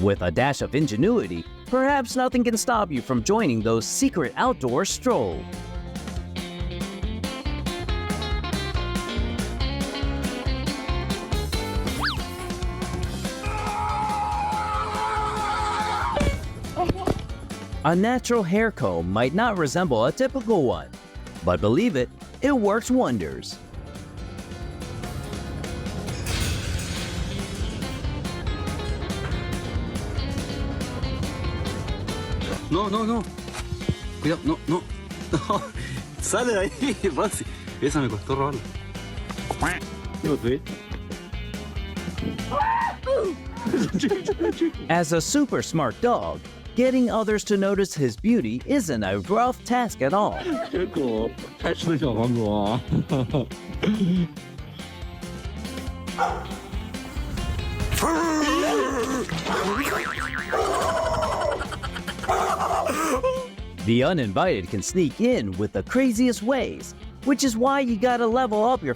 With a dash of ingenuity, perhaps nothing can stop you from joining those secret outdoor strolls. A natural hair comb might not resemble a typical one, but believe it, it works wonders. No, no, no. Cuidado, no, no. No. Sale de ahí, Rosy. Esa me costó robarla. As a super smart dog, getting others to notice his beauty isn't a rough task at all. 结果太吃的小黄狗啊！ The uninvited can sneak in with the craziest ways, which is why you gotta level up your